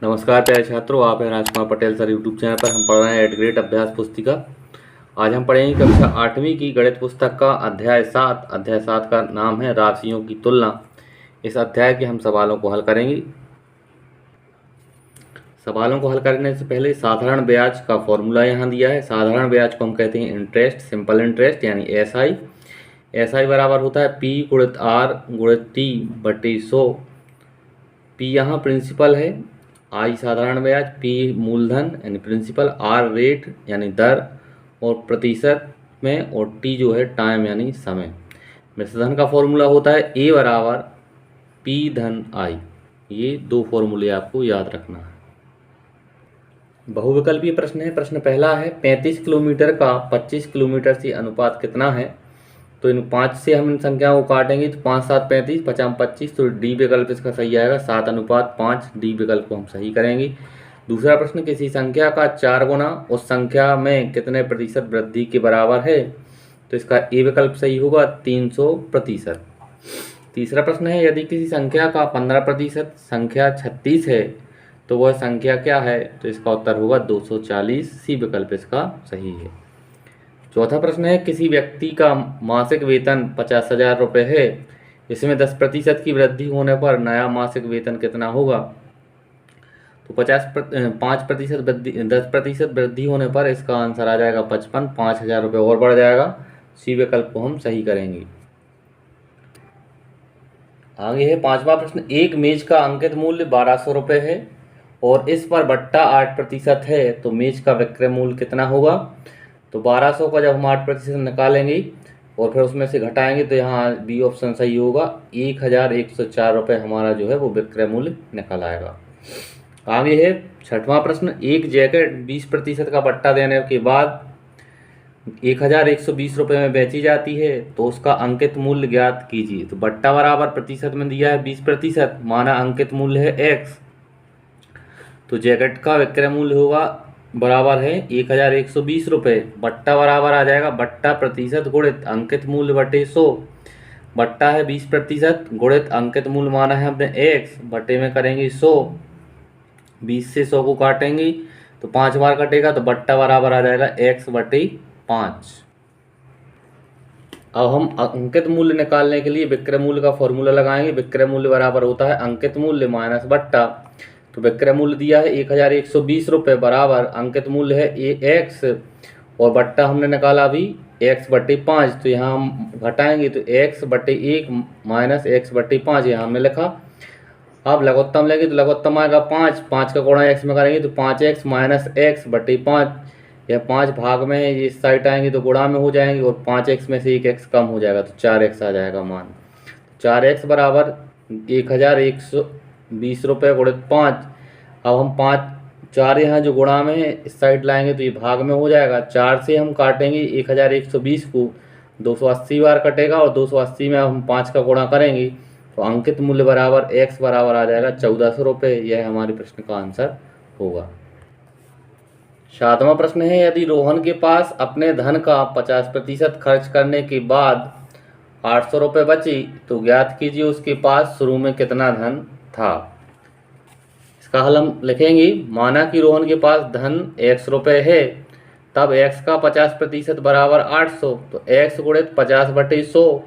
नमस्कार प्यारे छात्रों, आप हैं Rajkumar Patel sir YouTube channel पर। हम पढ़ रहे हैं एट ग्रेड अभ्यास पुस्तिका। आज हम पढ़ेंगे कक्षा 8वीं की गणित पुस्तक का अध्याय 7। अध्याय 7 का नाम है राशियों की तुलना। इस अध्याय के हम सवालों को हल करेंगे। सवालों को हल करने से पहले साधारण ब्याज का फॉर्मूला यहाँ दिया है। साधारण ब्याज को हम कहते हैं इंटरेस्ट, सिंपल इंटरेस्ट यानी एसआई। एसआई बराबर होता है पी गुणित आर गुणित टी बटे 100। पी यहाँ प्रिंसिपल है, आई साधारण ब्याज, पी मूलधन यानी प्रिंसिपल, आर रेट यानी दर और प्रतिशत में, और टी जो है टाइम यानी समय। मिश्रधन का फॉर्मूला होता है ए बराबर पी धन आई। ये दो फॉर्मूले आपको याद रखना है। बहुविकल्पीय प्रश्न है। प्रश्न पहला है 35 किलोमीटर का 25 किलोमीटर से अनुपात कितना है। तो इन 5 से हम इन संख्याओं को काटेंगे तो 5 7 35, 50 25, तो डी विकल्प इसका सही आएगा। 7:5 डी विकल्प को हम सही करेंगे। दूसरा प्रश्न, किसी संख्या का 4 गुना उस संख्या में कितने प्रतिशत वृद्धि के बराबर है। तो इसका ए विकल्प सही होगा 300%। तीसरा प्रश्न है, यदि किसी संख्या का 15% संख्या 36 है तो वह संख्या क्या है। तो इसका उत्तर होगा 240। सी विकल्प इसका सही है। चौथा प्रश्न है, किसी व्यक्ति का मासिक वेतन 50,000 रुपये है, इसमें 10% की वृद्धि होने पर नया मासिक वेतन कितना होगा। तो 5% वृद्धि, 10% वृद्धि होने पर इसका आंसर आ जाएगा 55। 5,000 रुपये और बढ़ जाएगा। सी विकल्प को हम सही करेंगे। आगे है पांचवा प्रश्न, एक मेज का अंकित मूल्य 1200 रुपये है और इस पर बट्टा 8% है, तो मेज का विक्रय मूल्य कितना होगा। तो 1200 का जब हम 8% निकालेंगे और फिर उसमें से घटाएंगे तो यहाँ बी ऑप्शन सही होगा। 1,104 रुपये हमारा जो है वो विक्रय मूल्य निकल आएगा। आगे है छठवां प्रश्न, एक जैकेट 20% का बट्टा देने के बाद 1,120 रुपये में बेची जाती है, तो उसका अंकित मूल्य ज्ञात कीजिए। तो बट्टा बराबर प्रतिशत में दिया है 20%, माना अंकित मूल्य है एक्स, तो जैकेट का विक्रय मूल्य होगा बराबर है 1,120 रुपये। बट्टा बराबर आ जाएगा बट्टा प्रतिशत गुणित अंकित मूल्य बटे 100। बट्टा है 20% गुणित अंकित मूल्य माना है हमने एक्स, बटे में करेंगे 100। 20 से 100 को काटेंगे तो 5 बार कटेगा, तो बट्टा बराबर आ जाएगा एक्स बटे 5। अब हम अंकित मूल्य निकालने के लिए विक्रय मूल्य का फॉर्मूला लगाएंगे। विक्रय मूल्य बराबर होता है अंकित मूल्य माइनस बट्टा। तो विक्रय मूल्य दिया है 1,120 रुपये बराबर अंकित मूल्य है एक्स और बट्टा हमने निकाला अभी एक्स बटे 5। तो यहाँ हम घटाएंगे तो एक्स बटे 1 माइनस एक्स बटे 5 यहाँ हमने लिखा। अब लघुत्तम लेंगे तो लघुत्तम आएगा 5। 5 का गुणा एक्स में करेंगे तो 5x माइनस एक्स बटे 5। यह 5 भाग में है, इस साइड आएंगे तो गुणा में हो जाएंगे और 5x में से 1x कम हो जाएगा तो 4x आ जाएगा मान। 4x बराबर 1,120 रुपये गुणित 5। अब हम 4 यहाँ जो गुणा में है इस साइड लाएंगे तो ये भाग में हो जाएगा। 4 से हम काटेंगे 1,120 को, 280 बार कटेगा और 280 में हम 5 का गुणा करेंगे तो अंकित मूल्य बराबर x बराबर आ जाएगा 1,400 रुपये। यह हमारे प्रश्न का आंसर होगा। 7वां प्रश्न है, यदि रोहन के पास अपने धन का 50% खर्च करने के बाद 800 रुपये बची तो ज्ञात कीजिए उसके पास शुरू में कितना धन था। इसका हल हम लिखेंगे। माना कि रोहन के पास धन x रुपये है, तब x का 50% बराबर 800, तो x गुणित 50 बटे 100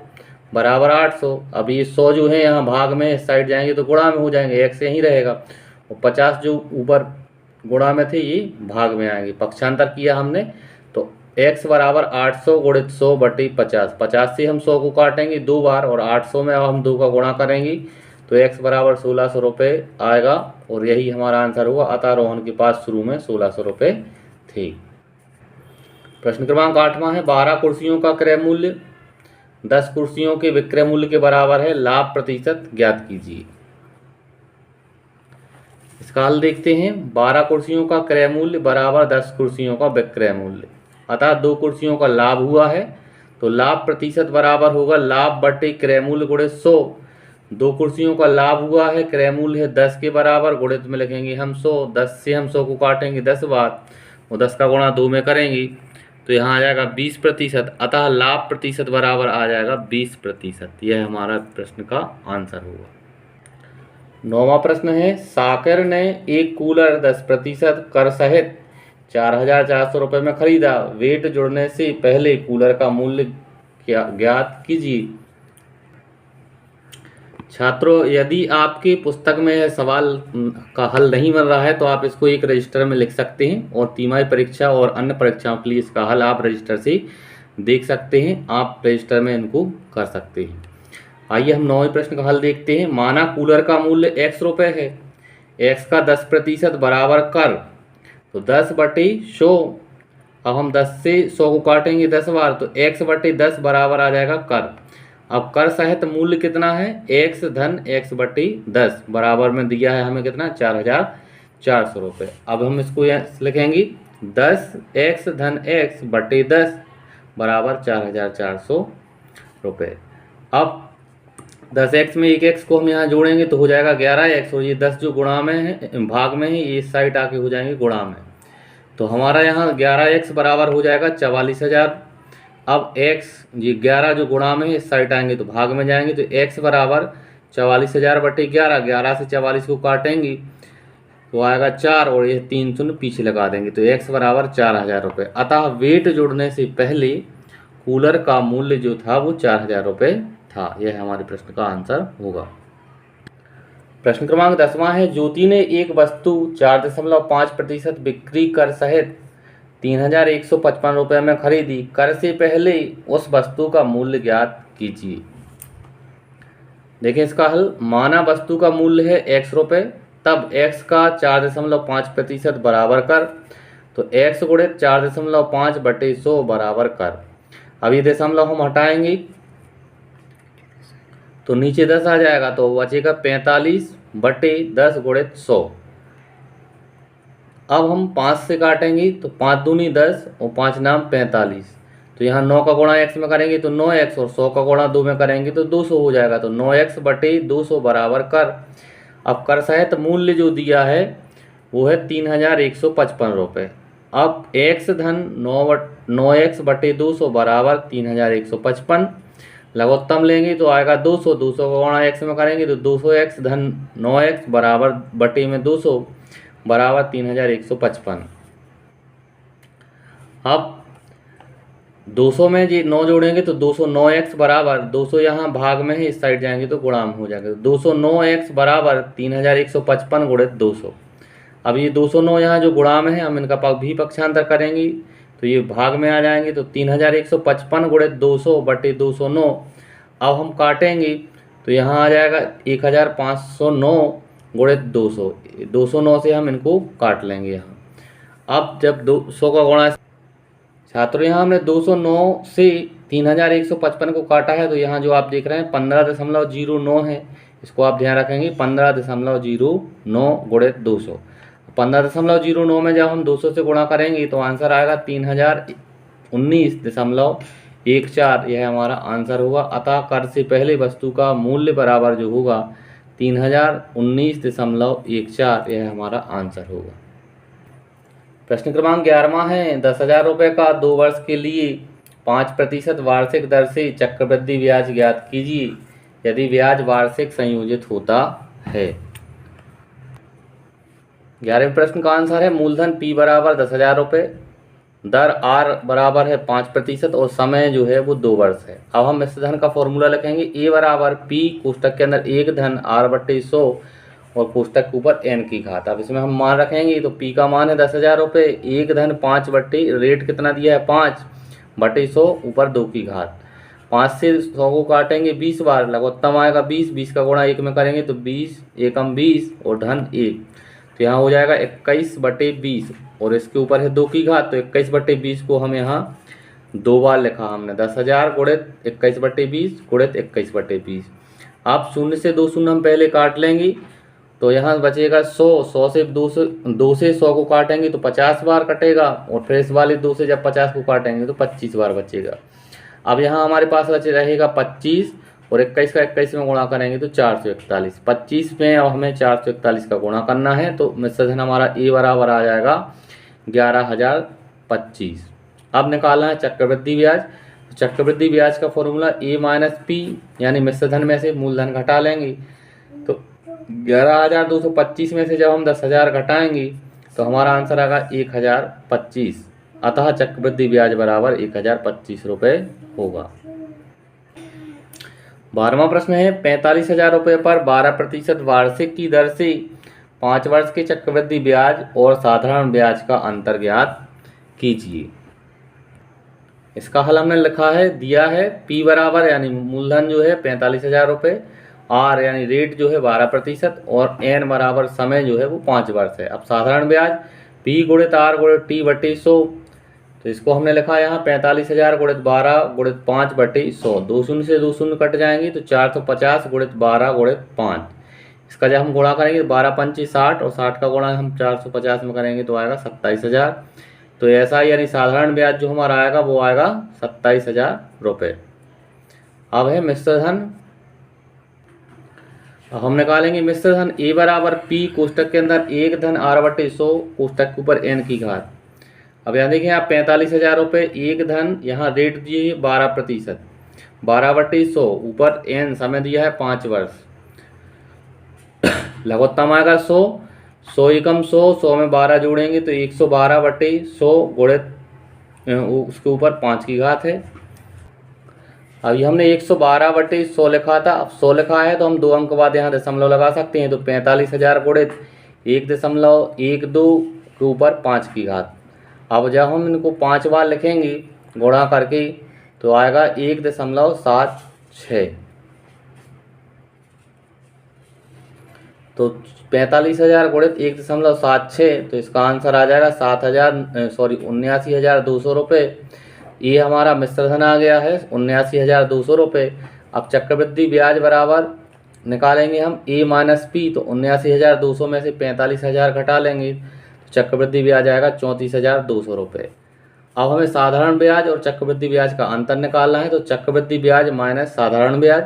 बराबर 800। अब ये 100 जो है यहाँ भाग में इस साइड जाएंगे तो गुणा में हो जाएंगे, x यहीं रहेगा और 50 जो ऊपर गुणा में थे ये भाग में आएंगे। पक्षांतर किया हमने तो x बराबर 800 गुणित 100 बटे 50। 50 से हम 100 को काटेंगे 2 बार और 800 में अब हम 2 का गुणा करेंगे तो x बराबर 1,600 रुपये आएगा और यही हमारा आंसर हुआ। अतः रोहन के पास शुरू में 1,600 रुपये थे। प्रश्न क्रमांक 8वां है, 12 कुर्सियों का क्रय मूल्य 10 कुर्सियों के विक्रय मूल्य के बराबर है, लाभ प्रतिशत ज्ञात कीजिए। इसका हल देखते हैं। 12 कुर्सियों का क्रय मूल्य बराबर 10 कुर्सियों का विक्रय मूल्य, अतः 2 कुर्सियों का लाभ हुआ है तो लाभ प्रतिशत बराबर होगा लाभ बटे क्रय मूल्य गुणित 100। 2 कुर्सियों का लाभ हुआ है, क्रय मूल्य है 10 के बराबर, गुणित में लिखेंगे हम 100। 10 से हम 100 को काटेंगे 10 बार और 10 का गुणा 2 में करेंगे तो यहाँ आ जाएगा 20%, अतः लाभ प्रतिशत बराबर आ जाएगा 20%। यह हमारा प्रश्न का आंसर होगा। 9वां प्रश्न है, साकिर ने एक कूलर 10% कर सहित 4,400 रुपये में खरीदा। वेट जुड़ने से पहले कूलर का मूल्य ज्ञात कीजिए। छात्रों, यदि आपकी पुस्तक में यह सवाल का हल नहीं मिल रहा है तो आप इसको एक रजिस्टर में लिख सकते हैं और तिमाही परीक्षा और अन्य परीक्षाओं के लिए इसका हल आप रजिस्टर से देख सकते हैं। आप रजिस्टर में इनको कर सकते हैं। आइए हम 9वें प्रश्न का हल देखते हैं। माना कूलर का मूल्य x रुपये है, x का 10% बराबर कर, तो 10/100। अब हम 10 से 100 को काटेंगे 10 बार, तो x/10 बराबर आ जाएगा कर। अब कर सहित मूल्य कितना है, x धन x/10 बराबर में दिया है हमें कितना, 4,400 रुपये। अब हम इसको यहाँ लिखेंगे 10x धन x/10 बराबर 4,400 रुपये। अब 10x में एक x को हम यहाँ जोड़ेंगे तो हो जाएगा 11x, और ये 10 जो गुणा में है, भाग में है, ये इस साइड आके हो जाएंगे गुणा में। तो हमारा यहाँ 11x बराबर हो जाएगा 44,000। अब x ये 11 जो गुणा में है इस साइड आएंगे तो भाग में जाएंगे, तो x बराबर 44,000/11। 11 से 44 को काटेंगे तो आएगा 4, और ये 3 शून्य पीछे लगा देंगे, तो x बराबर 4,000 रुपये। अतः वेट जोड़ने से पहले कूलर का मूल्य जो था वो 4,000 रुपये था। यह हमारे प्रश्न का आंसर होगा। प्रश्न क्रमांक 10वां है, ज्योति ने एक वस्तु 4.5% बिक्री कर सहित 3,155 रुपये में खरीदी। कर से पहले उस वस्तु का मूल्य ज्ञात कीजिए। देखिए इसका हल, माना वस्तु का मूल्य है x रुपये, तब x का 4.5% बराबर कर, तो x गुणित 4.5/100 बराबर कर। अब ये दशमलव हम हटाएंगे तो नीचे 10 आ जाएगा, तो बचेगा 45/10 गुणित 100। अब हम 5 से काटेंगे तो 5 दूनी 10 और 5 नाम 45। तो यहाँ 9 का गुणा x में करेंगे तो 9x, और 100 का गुणा 2 में करेंगे तो 200 हो जाएगा, तो 9x/200 बराबर कर। अब कर सहित मूल्य जो दिया है वो है 3,155 रुपये। अब x धन 9x/200 बराबर 3,155। लघुत्तम लेंगे तो आएगा 200, 200 का गुणा x में करेंगे तो 200x धन 9x बराबर बटे में 200 बराबर 3,155। अब 200 में जी 9 जोड़ेंगे तो 209x बराबर 200 यहाँ भाग में है, इस साइड जाएंगे तो गुणा में हो जाएगा, 209x बराबर 3,155 गुणित 200। अब ये 209 यहाँ जो गुणा में है हम इनका भी पक्षांतर करेंगे तो ये भाग में आ जाएंगे, तो 3,155 गुणित 200 बटे 209। अब हम काटेंगे तो यहाँ आ जाएगा 1,509 गुणित 200। 209 से हम इनको काट लेंगे यहाँ। अब जब 200 का गुणा, छात्रों यहाँ हमने 209 से 3,155 को काटा है, तो यहाँ जो आप देख रहे हैं 15.09 है, इसको आप ध्यान रखेंगे 15.09 गुणित 200। 15.09 में जब हम 200 से गुणा करेंगे तो आंसर आएगा 3,019.14। यह हमारा आंसर होगा। अतः कर से पहले वस्तु का मूल्य बराबर जो होगा 3,019.14, यह हमारा आंसर होगा। प्रश्न क्रमांक 11वां है, 10,000 रुपये का 2 वर्ष के लिए 5% वार्षिक दर से चक्रवृद्धि ब्याज ज्ञात कीजिए यदि ब्याज वार्षिक संयोजित होता है। 11वें प्रश्न का आंसर है, मूलधन P बराबर 10,000 रुपये, दर R बराबर है 5% और समय जो है वो 2 वर्ष है। अब हम इस धन का फॉर्मूला लिखेंगे, A बराबर P कोष्टक के अंदर 1 धन R/100 और कोष्टक के ऊपर n की घात। अब इसमें हम मान रखेंगे तो P का मान है 10,000 रुपये, 1 धन 5 बट्टे रेट कितना दिया है 5/100 ऊपर 2 की घात। 5 से 100 को काटेंगे 20 बार, लघुत्तम आएगा 20, 20 का गुणा 1 में करेंगे तो 20 एकम 20 और धन 1, तो यहाँ हो जाएगा 21/20 और इसके ऊपर है 2 की घात, तो 21/20 को हम यहाँ 2 बार लिखा हमने, 10,000 गुणित 21/20 गुणित 21/20। अब 0 से 2 शून्य हम पहले काट लेंगे तो यहाँ बचेगा 100, 100 से 2 से 100 को काटेंगे तो 50 बार कटेगा, और फिर इस वाले 2 से जब 50 को काटेंगे तो 25 बार बचेगा। अब यहाँ हमारे पास बचे रहेगा 25 और 21 का 21 में गुणा करेंगे तो 441। 25 में अब हमें 441 का गुणा करना है, तो मिश्र धन हमारा A बराबर आ जाएगा 11,025। अब निकालना है चक्रवृद्धि ब्याज। चक्रवृद्धि ब्याज का फॉर्मूला A - P, यानी मिश्र धन में से मूलधन घटा लेंगे तो 11,225 में से जब हम 10,000 घटाएंगे तो हमारा आंसर आएगा 1,025। अतः चक्रवृद्धि ब्याज बराबर 1,025 रुपये होगा। 12वां प्रश्न है 45,000 रुपये पर 12% वार्षिक की दर से 5 वर्ष के चक्रवृद्धि ब्याज और साधारण ब्याज का अंतर ज्ञात कीजिए। इसका हल हमने लिखा है, दिया है P बराबर यानी मूलधन जो है 45,000 रुपये, R यानी रेट जो है 12% और N बराबर समय जो है वो 5 वर्ष है। अब साधारण ब्याज P गुणित R गुणित T बटे 100, तो इसको हमने लिखा है यहाँ 45,000 गुणित 12 गुणित 5 बटे 100। 2 शून्य से 2 शून्य कट जाएंगी तो 450 गुणित 12 गुणित 5। इसका जब हम गुणा करेंगे तो 12 पंची 60 और 60 का गुणा हम 450 में करेंगे तो आएगा 27,000। तो ऐसा यानी साधारण ब्याज जो हमारा आएगा वो आएगा 27,000 रुपये। अब है मिश्र धन। अब हम निकालेंगे मिश्र धन A बराबर P कोष्टक के अंदर 1 धन R बटे 100 कोष्टक के ऊपर N की घात। अब यहाँ देखिए आप 45,000 रुपये 1 धन, यहाँ रेट दिए 12%, 12 बटे 100 ऊपर N समय दिया है 5 वर्ष। लघुत्तम आएगा 100, 100 एकम 100, 100 में 12 जोड़ेंगे तो 112 बटे 100 गुणित उसके ऊपर 5 की घात है। अभी हमने 112 बटे 100 लिखा था, अब 100 लिखा है तो हम 2 अंक बाद यहाँ दशमलव लगा सकते हैं। तो 45,000 गुणित 1.12 के ऊपर 5 की घात। अब जब हम इनको 5 बार लिखेंगे गुणा करके तो आएगा 1.76। तो 45,000 गुणित 1.76, तो इसका आंसर आ जाएगा 79,200 रुपये। ये हमारा मिश्र धन आ गया है 79,200 रुपये। अब चक्रवृद्धि ब्याज बराबर निकालेंगे हम A माइनस P, तो 79,200 में से 45,000 घटा लेंगे तो चक्रवृद्धि ब्याज आएगा 34,200 रुपये। अब हमें साधारण ब्याज और चक्रवृद्धि ब्याज का अंतर निकालना है। तो चक्रवृद्धि ब्याज माइनस साधारण ब्याज,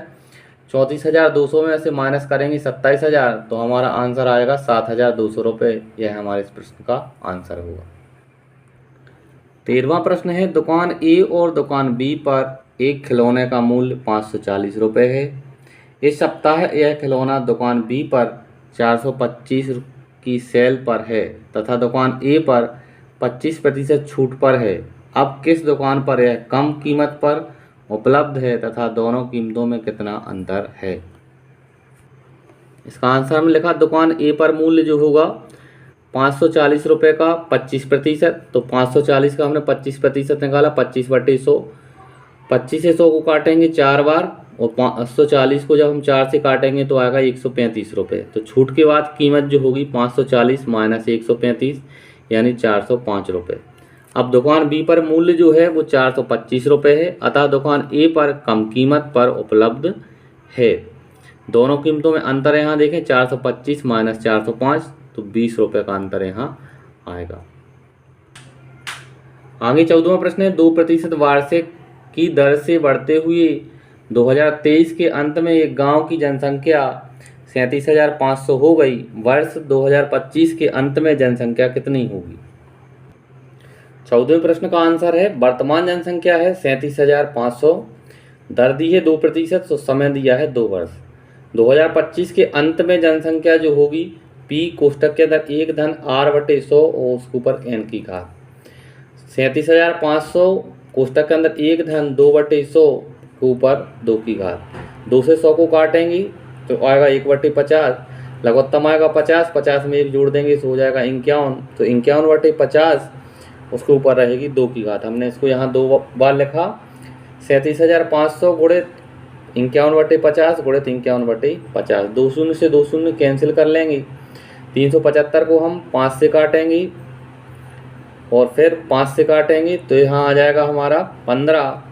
34,200 में से माइनस करेंगे 27,000 तो हमारा आंसर आएगा 7,200 रुपये। यह हमारे इस प्रश्न का आंसर होगा। 13वां प्रश्न है दुकान A और दुकान B पर एक खिलौने का मूल्य 540 रुपये है। इस सप्ताह यह खिलौना दुकान B पर 425 की सेल पर है तथा दुकान A पर 25% छूट पर है। अब किस दुकान पर यह कम कीमत पर उपलब्ध है तथा दोनों कीमतों में कितना अंतर है। इसका आंसर हमने लिखा दुकान A पर मूल्य जो होगा 540 रुपये का 25%, तो 540 का हमने 25% निकाला, 25 बटे 100, 25 से 100 को काटेंगे 4 बार और 540 को जब हम 4 से काटेंगे तो आएगा 135 रुपये। तो छूट के बाद कीमत जो होगी 540 माइनस 135 यानी 405 रुपये। अब दुकान B पर मूल्य जो है वो 425 रुपये है, अतः दुकान A पर कम कीमत पर उपलब्ध है। दोनों कीमतों में अंतर यहाँ देखें 425 माइनस 405 तो 20 रुपये का अंतर यहाँ आएगा। आगे 14वां प्रश्न है 2% वार्षिक की दर से बढ़ते हुए 2023 के अंत में एक गांव की जनसंख्या 37,500 हो गई। वर्ष 2025 के अंत में जनसंख्या कितनी होगी। 14वें प्रश्न का आंसर है वर्तमान जनसंख्या है 37,500, दर दी है 2%, तो समय दिया है 2 वर्ष। 2025 के अंत में जनसंख्या जो होगी P कोष्टक के अंदर 1 धन R बटे 100 और उसके ऊपर N की घात। 37,500 कोष्टक के अंदर 1 धन 2 बटे 100 के ऊपर 2 की घात। 2 से 100 को काटेंगे तो आएगा 1 बटे 50, लघुत्तम आएगा 50, 50 में 1 जोड़ देंगे तो हो जाएगा 51, तो 51 बटे 50 उसके ऊपर रहेगी 2 की घात। हमने इसको यहाँ 2 बार लिखा 37,500 गुणित 51 बटे 50 गुणित 51 बटे 50। 2 शून्य से 2 शून्य कैंसिल कर लेंगे। 375 को हम 5 से काटेंगे और फिर 5 से काटेंगे तो यहाँ आ जाएगा हमारा 15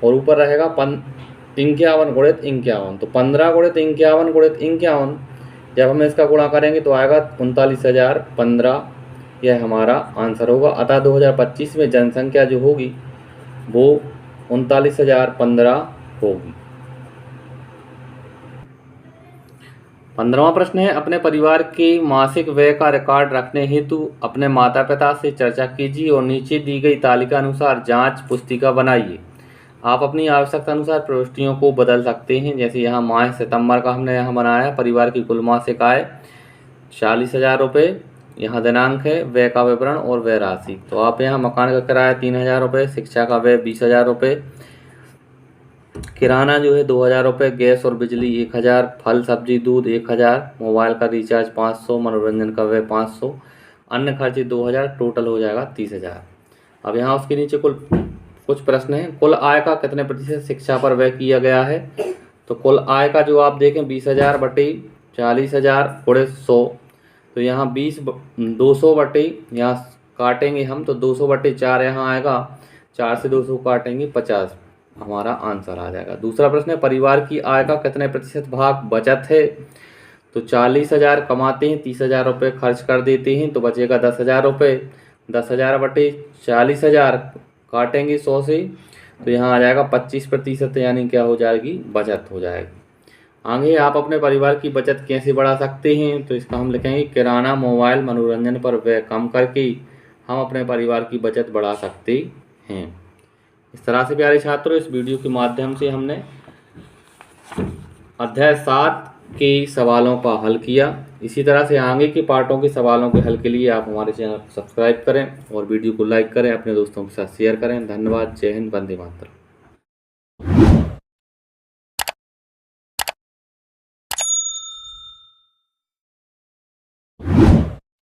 और ऊपर रहेगा 51 गुणित 51, तो 15 गुणित 51 गुणित 51 जब हम इसका गुणा करेंगे तो आएगा 39,015। यह हमारा आंसर होगा। अतः 2025 में जनसंख्या जो होगी वो 39,015 होगी। 15वां प्रश्न है अपने परिवार के मासिक व्यय का रिकॉर्ड रखने हेतु अपने माता पिता से चर्चा कीजिए और नीचे दी गई तालिका अनुसार जांच पुस्तिका बनाइए। आप अपनी आवश्यकता अनुसार प्रविष्टियों को बदल सकते हैं। जैसे यहाँ माह सितंबर का हमने यहाँ बनाया, परिवार की कुल मासिक आय 40,000 रुपये, यहाँ दिनांक है, व्यय का विवरण और व्यय राशि। तो आप यहाँ मकान का किराया 3,000 रुपये, शिक्षा का व्यय 20,000 रुपये, किराना जो है 2,000 रुपये, गैस और बिजली 1,000, फल सब्जी दूध 1,000, मोबाइल का रिचार्ज 500, मनोरंजन का व्यय 500, अन्य खर्चे 2,000, टोटल हो जाएगा 30,000। अब यहाँ उसके नीचे कुछ प्रश्न हैं। कुल आय का कितने प्रतिशत शिक्षा पर व्यय किया गया है? तो कुल आय का जो आप देखें 20,000 बटे 40,000 गुणे 100, तो यहाँ 200 बटे, यहाँ काटेंगे हम तो 200 बटे 4 यहाँ आएगा, 4 से 200 काटेंगे 50, हमारा आंसर आ जाएगा। दूसरा प्रश्न है, परिवार की आय का कितने प्रतिशत भाग बचत है? तो 40,000 कमाते हैं, 30,000 रुपये खर्च कर देते हैं, तो बचेगा 10,000 रुपये। 10,000 बटे 40,000 काटेंगे 100 से, तो यहाँ आ जाएगा 25%, यानी क्या हो जाएगी, बचत हो जाएगी। आगे आप अपने परिवार की बचत कैसे बढ़ा सकते हैं? तो इसका हम लिखेंगे, किराना, मोबाइल, मनोरंजन पर व्यय कम करके हम अपने परिवार की बचत बढ़ा सकते हैं। इस तरह से प्यारे छात्रों, इस वीडियो के माध्यम से हमने अध्याय 7 के सवालों का हल किया। इसी तरह से आगे के पार्टों के सवालों के हल के लिए आप हमारे चैनल को सब्सक्राइब करें और वीडियो को लाइक करें, अपने दोस्तों के साथ शेयर करें। धन्यवाद। जय हिंद। वंदे मातरम।